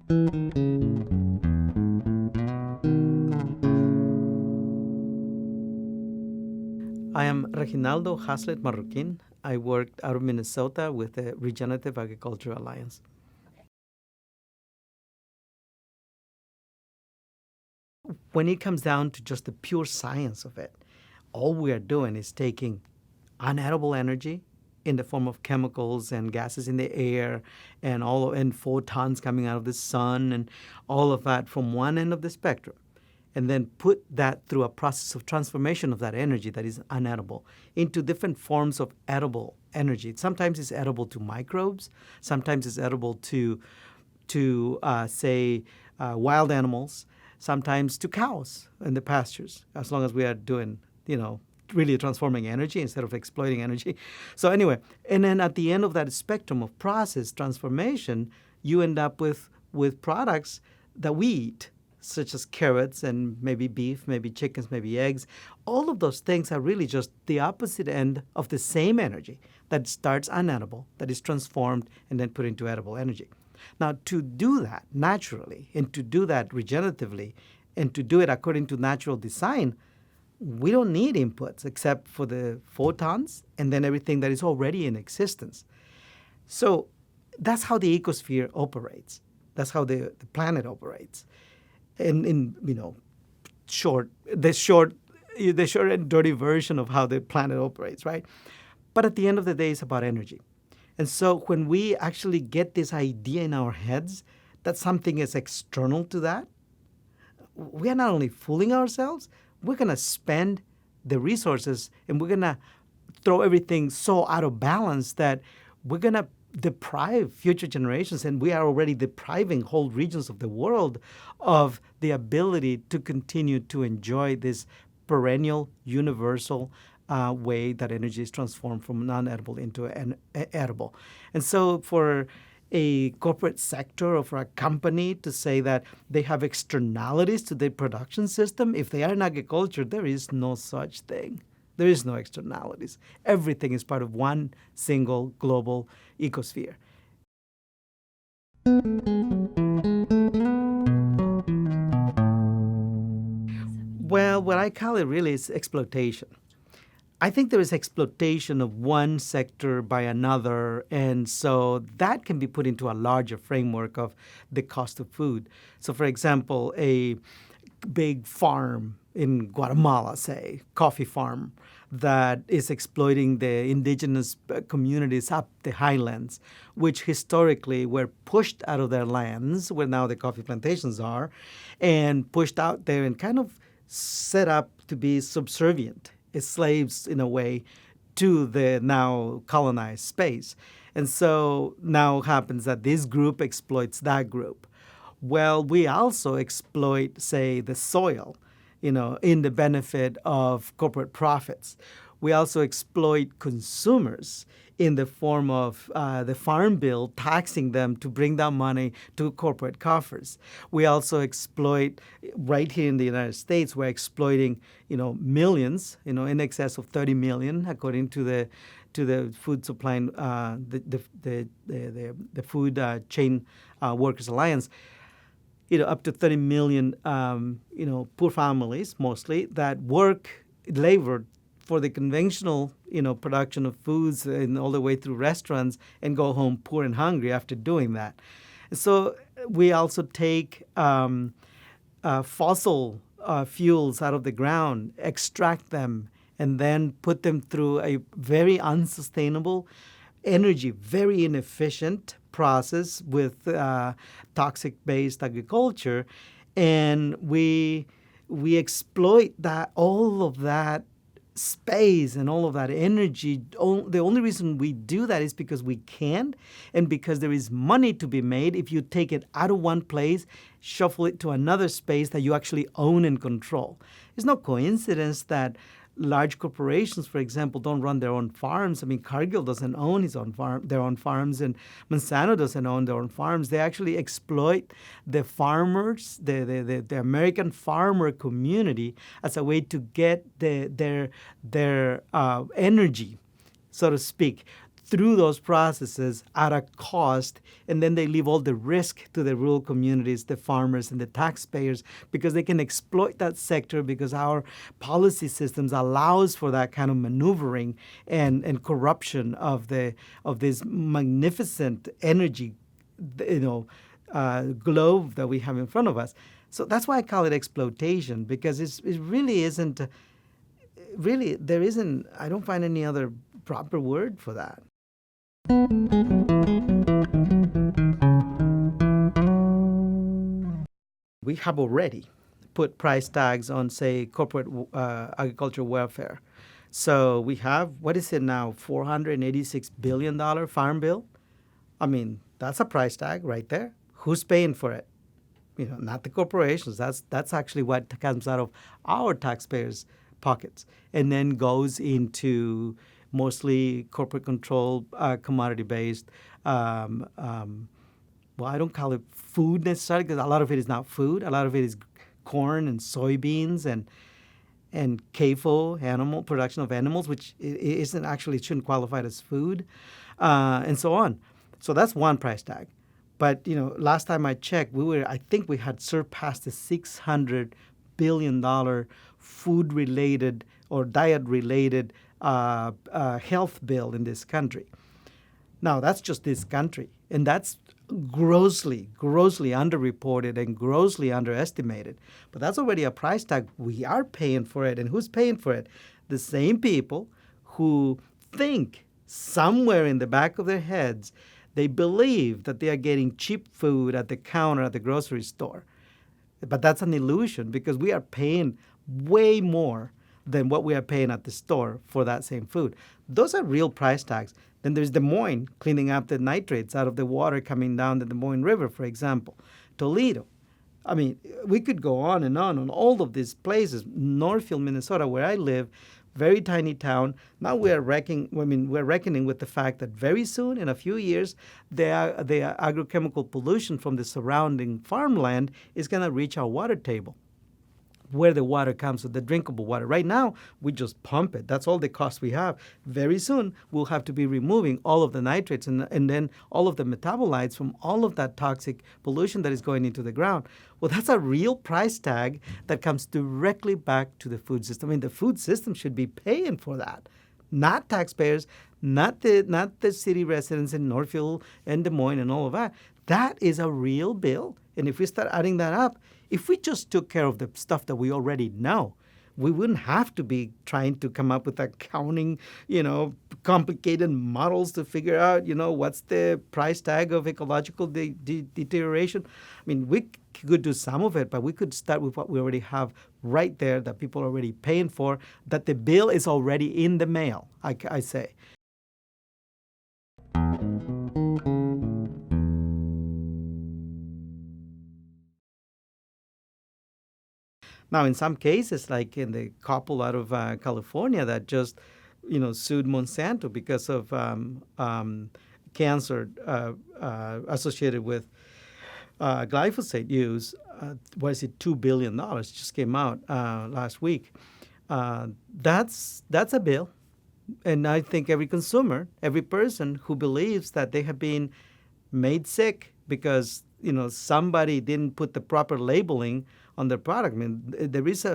I am Reginaldo Haslett-Marroquin. I worked out of Minnesota with the Regenerative Agriculture Alliance. When it comes down to just the pure science of it, all we are doing is taking unedible energy in the form of chemicals and gases in the air and photons coming out of the sun and all of that from one end of the spectrum, and then put that through a process of transformation of that energy that is unedible into different forms of edible energy. Sometimes it's edible to microbes. Sometimes it's edible to wild animals. Sometimes to cows in the pastures, as long as we are doing, really transforming energy instead of exploiting energy. So anyway, and then at the end of that spectrum of process transformation, you end up with products that we eat, such as carrots and maybe beef, maybe chickens, maybe eggs. All of those things are really just the opposite end of the same energy that starts unedible, that is transformed and then put into edible energy. Now, to do that naturally and to do that regeneratively and to do it according to natural design, we don't need inputs except for the photons and then everything that is already in existence. So that's how the ecosphere operates. That's how the planet operates. And in the short and dirty version of how the planet operates, right? But at the end of the day, it's about energy. And so when we actually get this idea in our heads that something is external to that, we are not only fooling ourselves, we're going to spend the resources and we're going to throw everything so out of balance that we're going to deprive future generations, and we are already depriving whole regions of the world of the ability to continue to enjoy this perennial, universal way that energy is transformed from non-edible into edible. And so for a corporate sector or for a company to say that they have externalities to their production system, if they are in agriculture, there is no such thing. There is no externalities. Everything is part of one single global ecosphere. Well, what I call it really is exploitation. I think there is exploitation of one sector by another, and so that can be put into a larger framework of the cost of food. So, for example, a big farm in Guatemala, say, coffee farm, that is exploiting the indigenous communities up the highlands, which historically were pushed out of their lands, where now the coffee plantations are, and pushed out there and kind of set up to be subservient as slaves in a way to the now colonized space. And so now happens that this group exploits that group. Well, we also exploit, say, the soil, in the benefit of corporate profits. We also exploit consumers in the form of the farm bill taxing them to bring that money to corporate coffers. We also exploit, right here in the United States, we're exploiting, millions, in excess of 30 million, according to the food supply, the food chain workers alliance. Up to 30 million, poor families mostly that labor for the conventional, production of foods and all the way through restaurants and go home poor and hungry after doing that. So we also take fossil fuels out of the ground, extract them, and then put them through a very unsustainable energy, very inefficient process with toxic-based agriculture, and we exploit all of that space and all of that energy. The only reason we do that is because we can, and because there is money to be made if you take it out of one place, shuffle it to another space that you actually own and control. It's no coincidence that large corporations, for example, don't run their own farms. I mean, Cargill doesn't own their own farms, and Monsanto doesn't own their own farms. They actually exploit the farmers, the American farmer community, as a way to get their energy, so to speak, through those processes at a cost, and then they leave all the risk to the rural communities, the farmers, and the taxpayers, because they can exploit that sector because our policy systems allows for that kind of maneuvering and corruption of this magnificent energy, globe that we have in front of us. So that's why I call it exploitation, because it really isn't. Really, there isn't. I don't find any other proper word for that. We have already put price tags on, say, corporate agricultural welfare. So we have, what is it now, $486 billion farm bill? I mean, that's a price tag right there. Who's paying for it? Not the corporations. That's actually what comes out of our taxpayers' pockets, and then goes into mostly corporate control, commodity-based. Well, I don't call it food necessarily, because a lot of it is not food. A lot of it is corn and soybeans and CAFO, animal production of animals, which isn't actually, shouldn't qualify as food, and so on. So that's one price tag. But last time I checked, I think we had surpassed the $600 billion food-related or diet-related health bill in this country. Now, that's just this country, and that's grossly underreported and grossly underestimated. But that's already a price tag. We are paying for it, and who's paying for it? The same people who think somewhere in the back of their heads they believe that they are getting cheap food at the counter at the grocery store. But that's an illusion, because we are paying way more than what we are paying at the store for that same food. Those are real price tags. Then there's Des Moines cleaning up the nitrates out of the water coming down the Des Moines River, for example. Toledo. I mean, we could go on on all of these places. Northfield, Minnesota, where I live, very tiny town. Now we're reckoning with the fact that very soon, in a few years, the agrochemical pollution from the surrounding farmland is going to reach our water table, where the water comes, the drinkable water. Right now, we just pump it. That's all the cost we have. Very soon, we'll have to be removing all of the nitrates and then all of the metabolites from all of that toxic pollution that is going into the ground. Well, that's a real price tag that comes directly back to the food system. I mean, the food system should be paying for that, not taxpayers, not the city residents in Northfield and Des Moines and all of that. That is a real bill. And if we start adding that up, if we just took care of the stuff that we already know, we wouldn't have to be trying to come up with accounting, complicated models to figure out, what's the price tag of ecological deterioration. I mean, we could do some of it, but we could start with what we already have right there that people are already paying for, that the bill is already in the mail, I say. Now, in some cases, like in the couple out of California that just, sued Monsanto because of cancer associated with glyphosate use, $2 billion just came out last week. That's a bill. And I think every consumer, every person who believes that they have been made sick because, somebody didn't put the proper labeling on their product. I mean, there is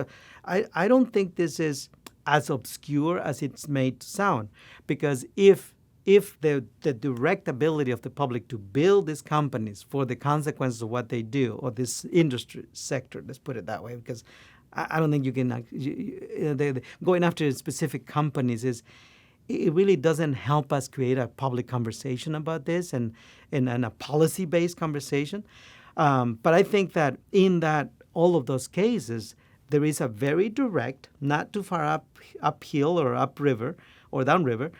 I don't think this is as obscure as it's made to sound, because if the direct ability of the public to bill these companies for the consequences of what they do, or this industry sector, let's put it that way, because I don't think you can going after specific companies it really doesn't help us create a public conversation about this and a policy-based conversation. But I think that in all of those cases, there is a very direct, not too far uphill or upriver or downriver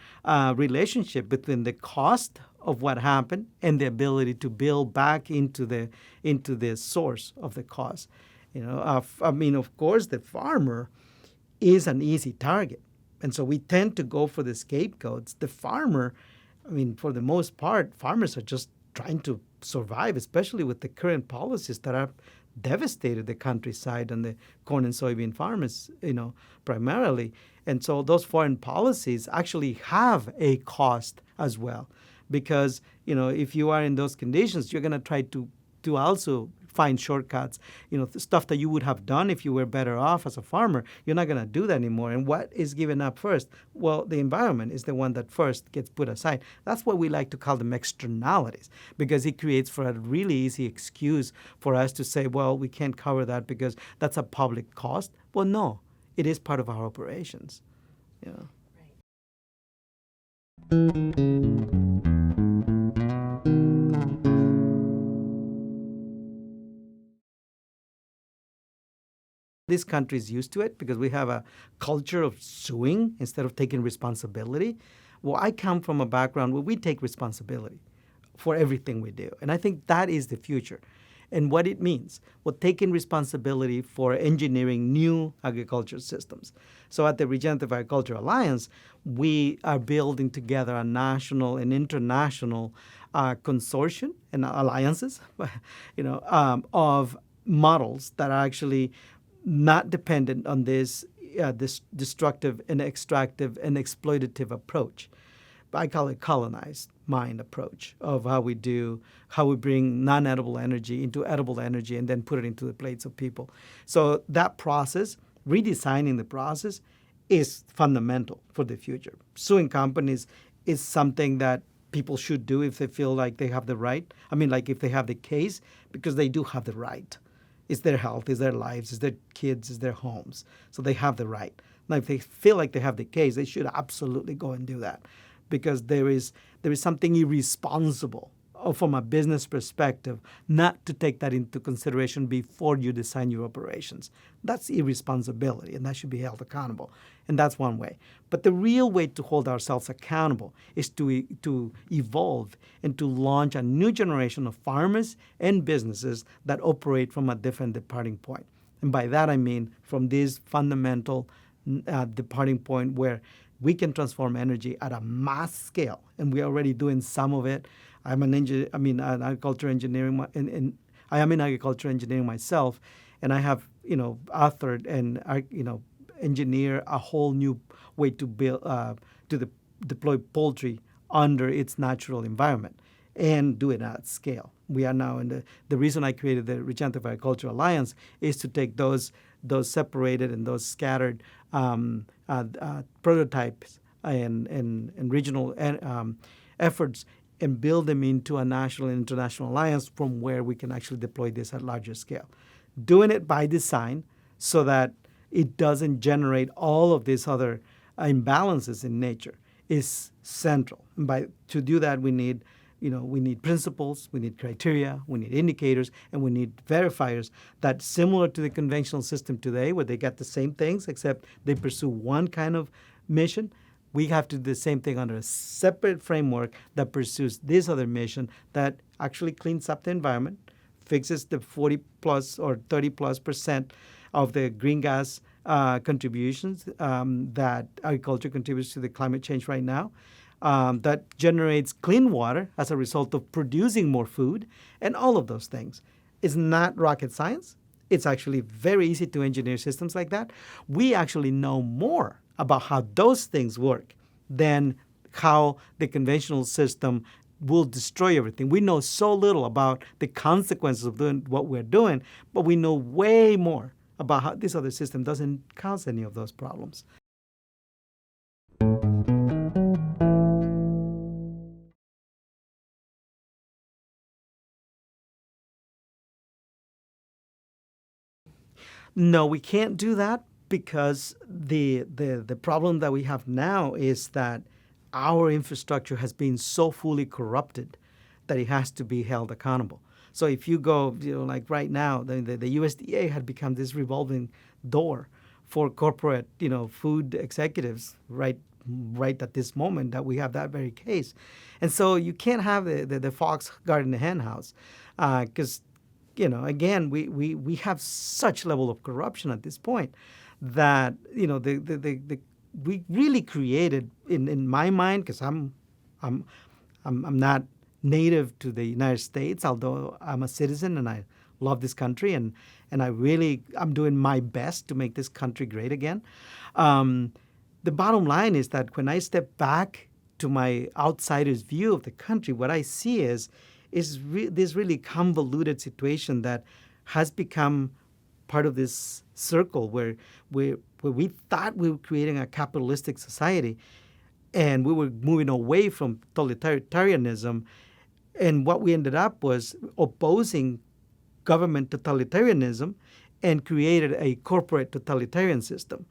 relationship between the cost of what happened and the ability to bill back into the source of the cost. Of course, the farmer is an easy target. And so we tend to go for the scapegoats. The farmer, for the most part, farmers are just trying to survive, especially with the current policies that have devastated the countryside and the corn and soybean farmers, primarily. And so those foreign policies actually have a cost as well, because if you are in those conditions, you're going to try to also find shortcuts. The stuff that you would have done if you were better off as a farmer, you're not going to do that anymore. And what is given up first? Well, the environment is the one that first gets put aside. That's what we like to call them externalities, because it creates for a really easy excuse for us to say, well, we can't cover that because that's a public cost. Well, no, it is part of our operations. Yeah. This country is used to it because we have a culture of suing instead of taking responsibility. Well, I come from a background where we take responsibility for everything we do. And I think that is the future. And what it means, well, taking responsibility for engineering new agriculture systems. So at the Regenerative Agriculture Alliance, we are building together a national and international consortium and alliances, of models that are actually not dependent on this destructive and extractive and exploitative approach. I call it colonized mind approach of how we bring non-edible energy into edible energy and then put it into the plates of people. So that process, redesigning the process, is fundamental for the future. Suing companies is something that people should do if they feel like they have the right. Like if they have the case, because they do have the right. It's their health, it's their lives, it's their kids, it's their homes. So they have the right. Now, if they feel like they have the case, they should absolutely go and do that, because there is something irresponsible from a business perspective not to take that into consideration before you design your operations. That's irresponsibility, and that should be held accountable. And that's one way. But the real way to hold ourselves accountable is to evolve and to launch a new generation of farmers and businesses that operate from a different departing point. And by that I mean from this fundamental departing point where we can transform energy at a mass scale, and we're already doing some of it. I'm an agriculture engineering, and I am in agriculture engineering myself, and I have authored and engineer a whole new way to build deploy poultry under its natural environment and do it at scale. We are now in the reason I created the Regenerative Agriculture Alliance is to take those separated and those scattered prototypes and regional efforts and build them into a national and international alliance from where we can actually deploy this at larger scale. Doing it by design so that it doesn't generate all of these other imbalances in nature is central. And to do that, we need principles, we need criteria, we need indicators, and we need verifiers that, similar to the conventional system today, where they get the same things except they pursue one kind of mission, we have to do the same thing under a separate framework that pursues this other mission that actually cleans up the environment, fixes the 40 plus or 30 plus % of the green gas contributions that agriculture contributes to the climate change right now, that generates clean water as a result of producing more food, and all of those things. It's not rocket science. It's actually very easy to engineer systems like that. We actually know more about how those things work than how the conventional system will destroy everything. We know so little about the consequences of doing what we're doing, but we know way more about how this other system doesn't cause any of those problems. No, we can't do that, because the problem that we have now is that our infrastructure has been so fully corrupted that it has to be held accountable. So if you go, like right now, the USDA had become this revolving door for corporate, food executives right at this moment that we have that very case. And so you can't have the fox guarding the hen house, because again, we have such level of corruption at this point that we really created, in my mind, because I'm not native to the United States, although I'm a citizen and I love this country, and I'm doing my best to make this country great again. the bottom line is that when I step back to my outsider's view of the country, what I see is this really convoluted situation that has become part of this circle where we thought we were creating a capitalistic society and we were moving away from totalitarianism. And what we ended up was opposing government totalitarianism and created a corporate totalitarian system.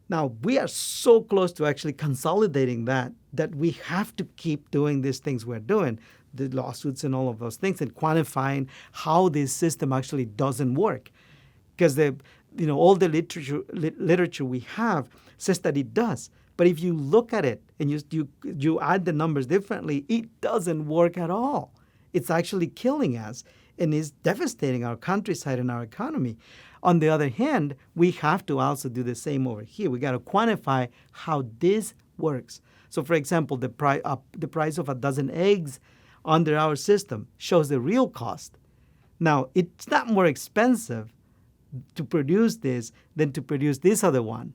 Now, we are so close to actually consolidating that we have to keep doing these things we're doing, the lawsuits and all of those things, and quantifying how this system actually doesn't work. Because all the literature we have says that it does. But if you look at it and you add the numbers differently, it doesn't work at all. It's actually killing us and is devastating our countryside and our economy. On the other hand, we have to also do the same over here. We got to quantify how this works. So, for example, the price of a dozen eggs under our system shows the real cost. Now, it's not more expensive to produce this than to produce this other one.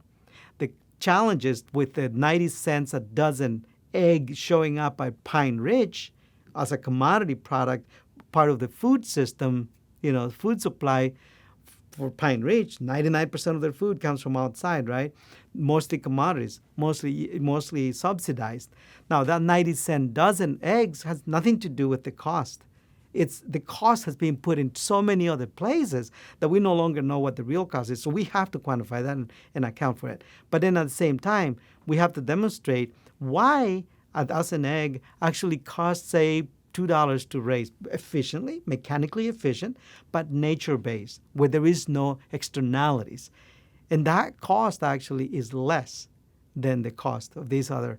The challenge is with the 90 cents a dozen egg showing up at Pine Ridge as a commodity product, part of the food system, food supply for Pine Ridge, 99% of their food comes from outside, right? Mostly commodities, mostly subsidized. Now, that 90-cent dozen eggs has nothing to do with the cost. The cost has been put in so many other places that we no longer know what the real cost is. So we have to quantify that and account for it. But then at the same time, we have to demonstrate why a dozen egg actually costs, say, $2 to raise efficiently, mechanically efficient, but nature-based, where there is no externalities. And that cost actually is less than the cost of these other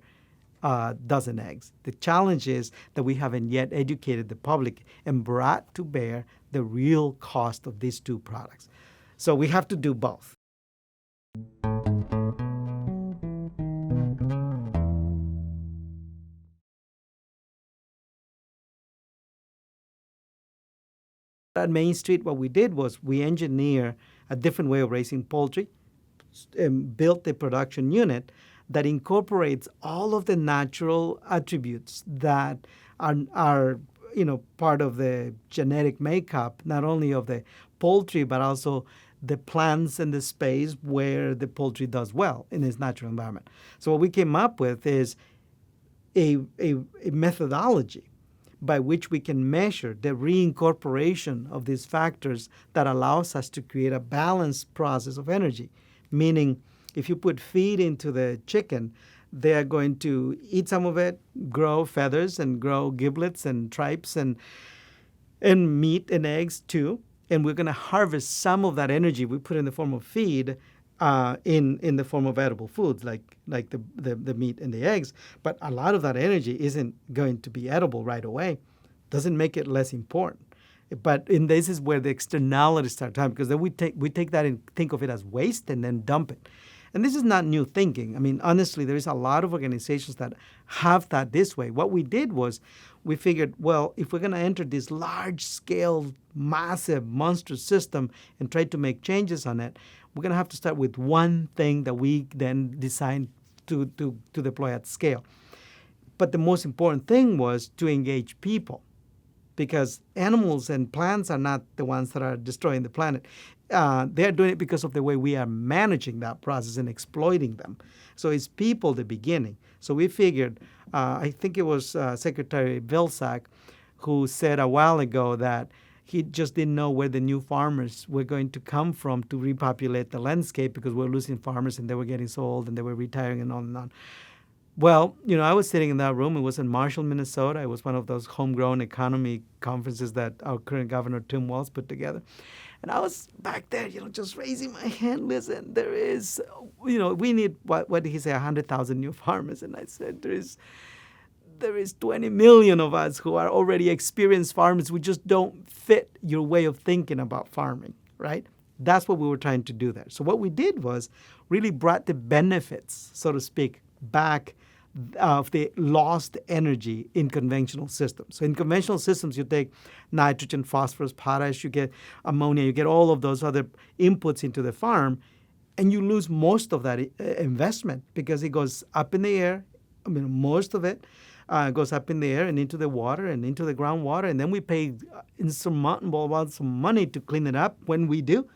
dozen eggs. The challenge is that we haven't yet educated the public and brought to bear the real cost of these two products. So we have to do both. At Main Street, what we did was we engineered a different way of raising poultry and built a production unit that incorporates all of the natural attributes that are part of the genetic makeup, not only of the poultry, but also the plants and the space where the poultry does well in its natural environment. So what we came up with is a methodology by which we can measure the reincorporation of these factors that allows us to create a balanced process of energy. Meaning, if you put feed into the chicken, they are going to eat some of it, grow feathers and grow giblets and tripes and meat and eggs too. And we're going to harvest some of that energy we put in the form of feed in the form of edible foods like the meat and the eggs. But a lot of that energy isn't going to be edible right away. Doesn't make it less important. But this is where the externalities start time, because then we take that and think of it as waste and then dump it. And this is not new thinking. I mean, honestly, there is a lot of organizations that have that this way. What we did was we figured, well, if we're going to enter this large-scale, massive, monstrous system and try to make changes on it, we're going to have to start with one thing that we then design to deploy at scale. But the most important thing was to engage people, because animals and plants are not the ones that are destroying the planet. They're doing it because of the way we are managing that process and exploiting them. So it's people the beginning. So we figured, I think it was Secretary Vilsack who said a while ago that he just didn't know where the new farmers were going to come from to repopulate the landscape, because we're losing farmers and they were getting so old and they were retiring and on and on. Well, I was sitting in that room. It was in Marshall, Minnesota. It was one of those homegrown economy conferences that our current governor, Tim Walz, put together. And I was back there, just raising my hand. Listen, there is, we need, what did he say, 100,000 new farmers. And I said, there is 20 million of us who are already experienced farmers. We just don't fit your way of thinking about farming, right? That's what we were trying to do there. So what we did was really brought the benefits, so to speak, back of the lost energy in conventional systems. So in conventional systems, you take nitrogen, phosphorus, potash, you get ammonia, you get all of those other inputs into the farm, and you lose most of that investment because it goes up in the air. I mean, most of it goes up in the air and into the water and into the groundwater, and then we pay insurmountable amounts of money to clean it up when we do,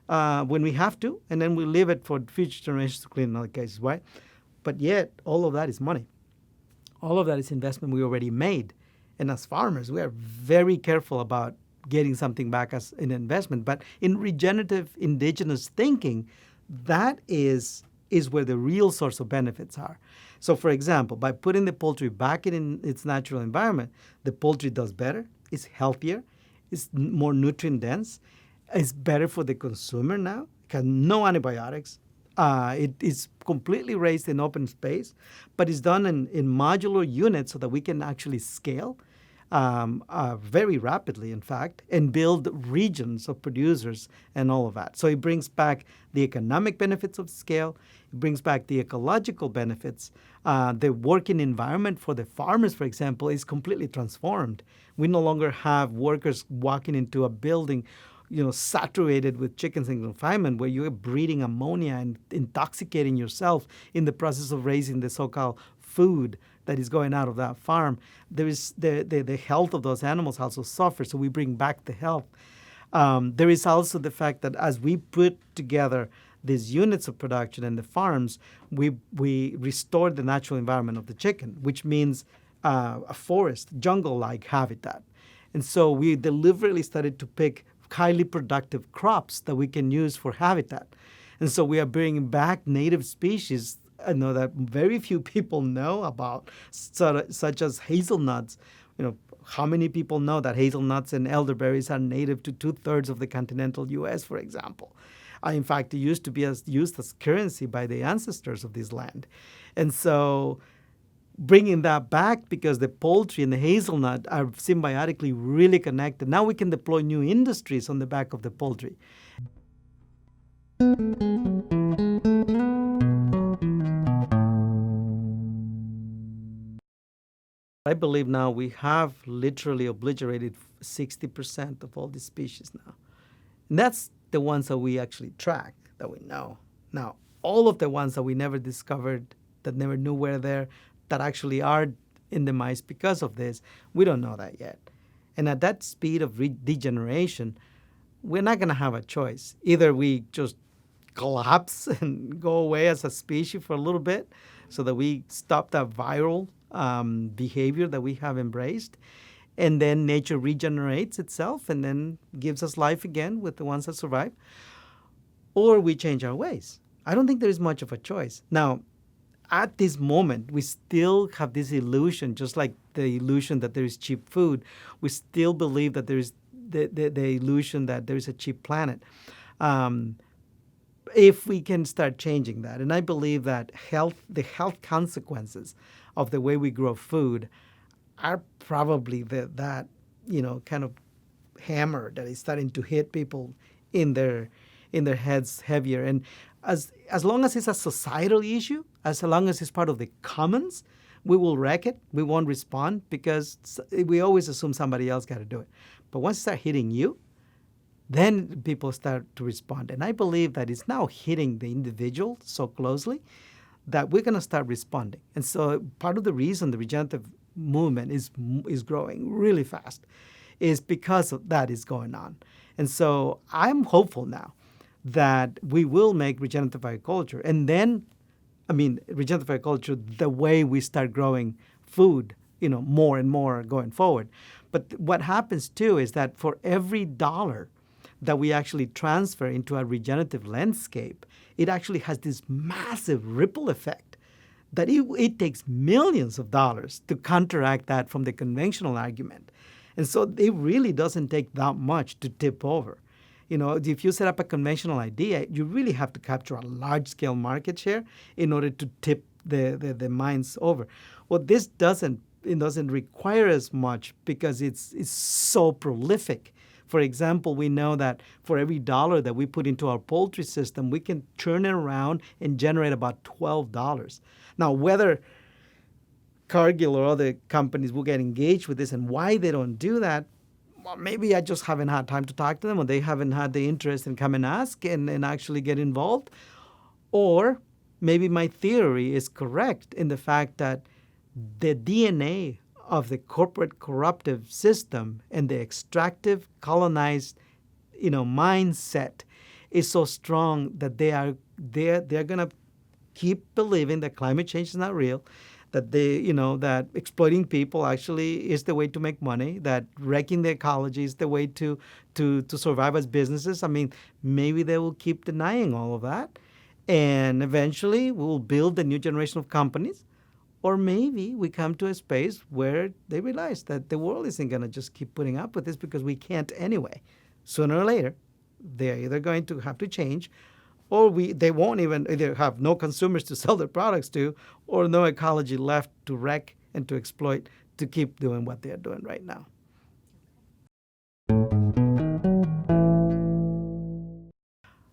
when we have to, and then we leave it for future generations to clean in other cases, right? But yet, all of that is money. All of that is investment we already made. And as farmers, we are very careful about getting something back as an investment. But in regenerative indigenous thinking, that is where the real source of benefits are. So, for example, by putting the poultry back in its natural environment, the poultry does better, it's healthier, it's more nutrient dense, it's better for the consumer now, it has no antibiotics. It is completely raised in open space, but it's done in modular units so that we can actually scale very rapidly, in fact, and build regions of producers and all of that. So it brings back the economic benefits of scale. It brings back the ecological benefits. The working environment for the farmers, for example, is completely transformed. We no longer have workers walking into a building saturated with chickens and confinement, where you're breathing ammonia and intoxicating yourself in the process of raising the so-called food that is going out of that farm. There is the health of those animals also suffers, so we bring back the health. There is also the fact that as we put together these units of production and the farms, we restore the natural environment of the chicken, which means a forest, jungle-like habitat. And so we deliberately started to pick highly productive crops that we can use for habitat. And so we are bringing back native species that very few people know about, such as hazelnuts. How many people know that hazelnuts and elderberries are native to 2/3 of the continental U.S., for example? In fact, it used to be used as currency by the ancestors of this land. And so bringing that back, because the poultry and the hazelnut are symbiotically really connected. Now we can deploy new industries on the back of the poultry. I believe now we have literally obliterated 60% of all these species now. And that's the ones that we actually track, that we know. Now, all of the ones that we never discovered, that never knew were there, that actually are in demise because of this, we don't know that yet. And at that speed of degeneration, we're not going to have a choice. Either we just collapse and go away as a species for a little bit so that we stop that viral behavior that we have embraced, and then nature regenerates itself and then gives us life again with the ones that survive, or we change our ways. I don't think there is much of a choice. Now, at this moment, we still have this illusion, just like the illusion that there is cheap food. We still believe that there is the illusion that there is a cheap planet. If we can start changing that, and I believe that the health consequences of the way we grow food are probably that kind of hammer that is starting to hit people in their heads heavier. And as long as it's a societal issue, as long as it's part of the commons, we will wreck it. We won't respond because we always assume somebody else got to do it. But once it starts hitting you, then people start to respond. And I believe that it's now hitting the individual so closely that we're going to start responding. And so part of the reason the regenerative movement is growing really fast is because of that is going on. And so I'm hopeful now that we will make regenerative agriculture, and then, regenerative agriculture, the way we start growing food, more and more going forward. But what happens too is that for every dollar that we actually transfer into a regenerative landscape, it actually has this massive ripple effect that it takes millions of dollars to counteract that from the conventional argument. And so it really doesn't take that much to tip over. If you set up a conventional idea, you really have to capture a large-scale market share in order to tip the minds over. Well, this doesn't require as much because it's so prolific. For example, we know that for every dollar that we put into our poultry system, we can turn it around and generate about $12. Now, whether Cargill or other companies will get engaged with this and why they don't do that, well, maybe I just haven't had time to talk to them, or they haven't had the interest in come and ask and actually get involved, Or maybe my theory is correct in the fact that the DNA of the corporate corruptive system and the extractive colonized mindset is so strong that they're going to keep believing that climate change is not real, that that exploiting people actually is the way to make money, that wrecking the ecology is the way to survive as businesses. I mean, maybe they will keep denying all of that, and eventually we'll build a new generation of companies. Or maybe we come to a space where they realize that the world isn't going to just keep putting up with this because we can't anyway. Sooner or later, they're either going to have to change, or they won't even either have no consumers to sell their products to, or no ecology left to wreck and to exploit to keep doing what they're doing right now.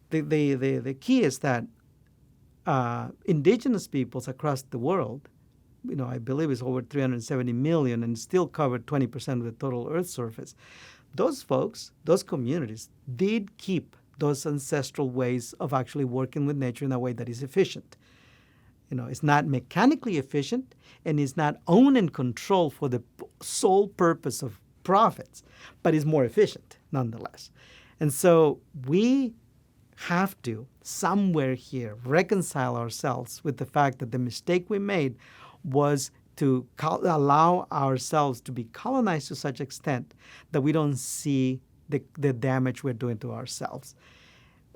The key is that indigenous peoples across the world, I believe it's over 370 million and still cover 20% of the total Earth surface. Those folks, those communities, did keep those ancestral ways of actually working with nature in a way that is efficient. It's not mechanically efficient, and it's not owned and controlled for the sole purpose of profits, but it's more efficient nonetheless. And so we have to, somewhere here, reconcile ourselves with the fact that the mistake we made was to allow ourselves to be colonized to such extent that we don't see the damage we're doing to ourselves.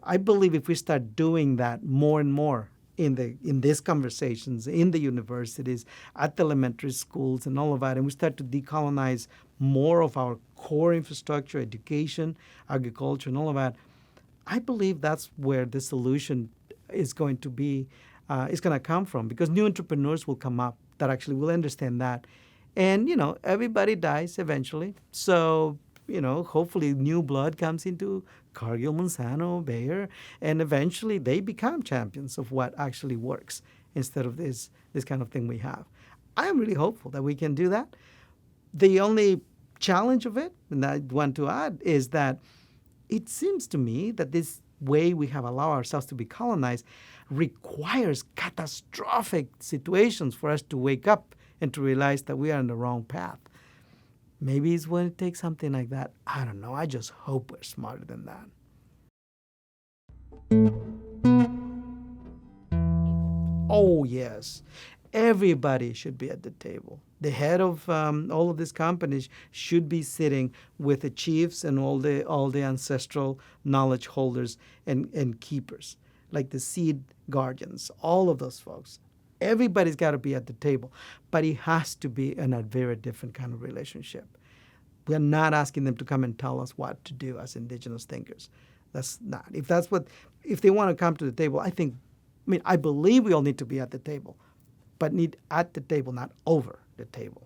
I believe if we start doing that more and more in these conversations, in the universities, at the elementary schools and all of that, and we start to decolonize more of our core infrastructure, education, agriculture, and all of that, I believe that's where the solution is going to be, is going to come from, because new entrepreneurs will come up that actually will understand that. And, everybody dies eventually. So, hopefully new blood comes into Cargill, Monsanto, Bayer, and eventually they become champions of what actually works instead of this kind of thing we have. I am really hopeful that we can do that. The only challenge of it, and I want to add, is that it seems to me that this way we have allowed ourselves to be colonized requires catastrophic situations for us to wake up and to realize that we are on the wrong path. Maybe it's when it takes something like that. I don't know. I just hope we're smarter than that. Oh, yes. Everybody should be at the table. The head of all of these companies should be sitting with the chiefs and all the ancestral knowledge holders and keepers, like the seed guardians, all of those folks. Everybody's got to be at the table, but it has to be in a very different kind of relationship. We are not asking them to come and tell us what to do as indigenous thinkers. That's not. If they want to come to the table, I believe we all need to be at the table, but need at the table, not over the table.